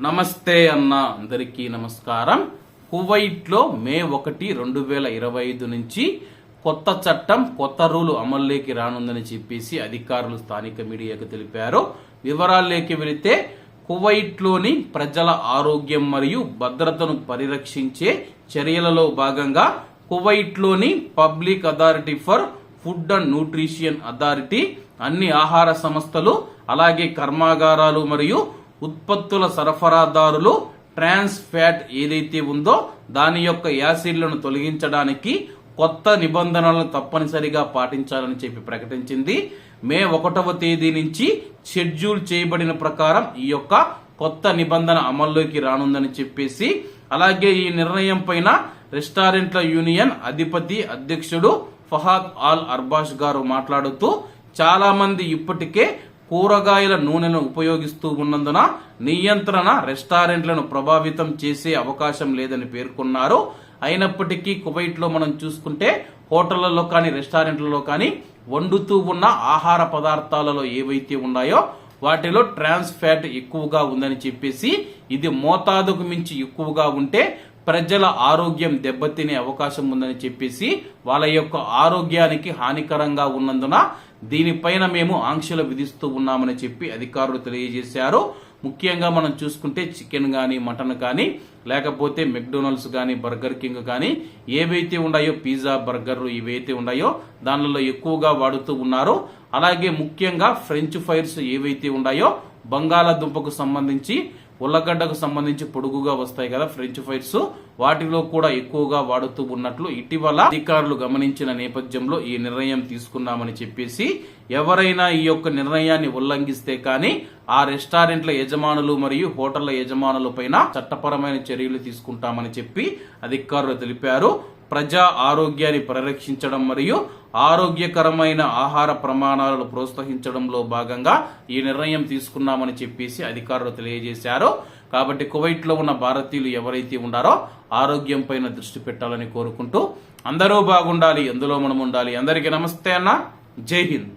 నమస్తే అన్న అందరికీ నమస్కారం. కువైట్లో మే 1, 2025 నుంచి కొత్త చట్టం కొత్త రూలు అమల్లోకి రానుందని చెప్పేసి అధికారులు స్థానిక మీడియాకు తెలిపారు. వివరాల్లోకి వెళితే కువైట్లోని ప్రజల ఆరోగ్యం మరియు భద్రతను పరిరక్షించే చర్యలలో భాగంగా కువైట్లోని public authority for food and nutrition authority అన్ని ఆహార సంస్థలు అలాగే కర్మాగారాలు మరియు ఉత్పత్తుల సరఫరాదారులు ట్రాన్స్ ఫ్యాట్ ఏదైతే ఉందో దాని యొక్క యాసిడ్లను తొలగించడానికి కొత్త నిబంధనలను తప్పనిసరిగా పాటించాలని చెప్పి ప్రకటించింది. మే 1వ తేదీ నుంచి షెడ్యూల్ చేయబడిన ప్రకారం ఈ యొక్క కొత్త నిబంధన అమల్లోకి రానుందని చెప్పేసి, అలాగే ఈ నిర్ణయం పైన రెస్టారెంట్ల యూనియన్ అధ్యక్షుడు ఫహాద్ ఆల్ అర్బాష్ గారు మాట్లాడుతూ, చాలా మంది ఇప్పటికే కూరగాయల నూనెను ఉపయోగిస్తూ ఉన్నందున నియంత్రణ రెస్టారెంట్లను ప్రభావితం చేసే అవకాశం లేదని పేర్కొన్నారు. అయినప్పటికీ కువైట్లో మనం చూసుకుంటే హోటళ్లలో కానీ రెస్టారెంట్లలో కానీ వండుతూ ఉన్న ఆహార పదార్థాలలో ఏవైతే ఉన్నాయో వాటిలో ట్రాన్స్ ఫ్యాట్ ఎక్కువగా ఉందని చెప్పేసి, ఇది మోతాదుకు మించి ఎక్కువగా ఉంటే ప్రజల ఆరోగ్యం దెబ్బతినే అవకాశం ఉందని చెప్పేసి, వాళ్ళ యొక్క ఆరోగ్యానికి హానికరంగా ఉన్నందున దీనిపైన మేము ఆంక్షలు విధిస్తూ ఉన్నామని చెప్పి అధికారులు తెలియజేశారు. ముఖ్యంగా మనం చూసుకుంటే చికెన్ కానీ మటన్ కానీ లేకపోతే మెక్డొనాల్డ్స్ కానీ బర్గర్ కింగ్ కానీ ఏవైతే ఉన్నాయో పిజ్జా బర్గర్ ఇవైతే ఉన్నాయో దానిలో ఎక్కువగా వాడుతూ ఉన్నారు. అలాగే ముఖ్యంగా ఫ్రెంచ్ ఫ్రైస్ ఏవైతే ఉన్నాయో బంగాళాదుంపకు సంబంధించి ఉల్లగడ్డకు సంబంధించి పొడుగుగా వస్తాయి కదా ఫ్రెంచ్ ఫ్రైస్, వాటిలో కూడా ఎక్కువగా వాడుతూ ఉన్నట్లు ఇటీవల అధికారులు గమనించిన నేపథ్యంలో ఈ నిర్ణయం తీసుకున్నామని చెప్పేసి, ఎవరైనా ఈ యొక్క నిర్ణయాన్ని ఉల్లంఘిస్తే కానీ ఆ రెస్టారెంట్ల యజమానులు మరియు హోటళ్ల యజమానుల పైన చట్టపరమైన చర్యలు తీసుకుంటామని చెప్పి అధికారులు తెలిపారు. ప్రజా ఆరోగ్యాన్ని పరిరక్షించడం మరియు ఆరోగ్యకరమైన ఆహార ప్రమాణాలను ప్రోత్సహించడంలో భాగంగా ఈ నిర్ణయం తీసుకున్నామని చెప్పేసి అధికారులు తెలియజేశారు. కాబట్టి కువైట్లో ఉన్న భారతీయులు ఎవరైతే ఉన్నారో ఆరోగ్యం పైన దృష్టి పెట్టాలని కోరుకుంటూ, అందరూ బాగుండాలి, అందులో మనం ఉండాలి. అందరికీ నమస్తే అన్న, జై హింద్.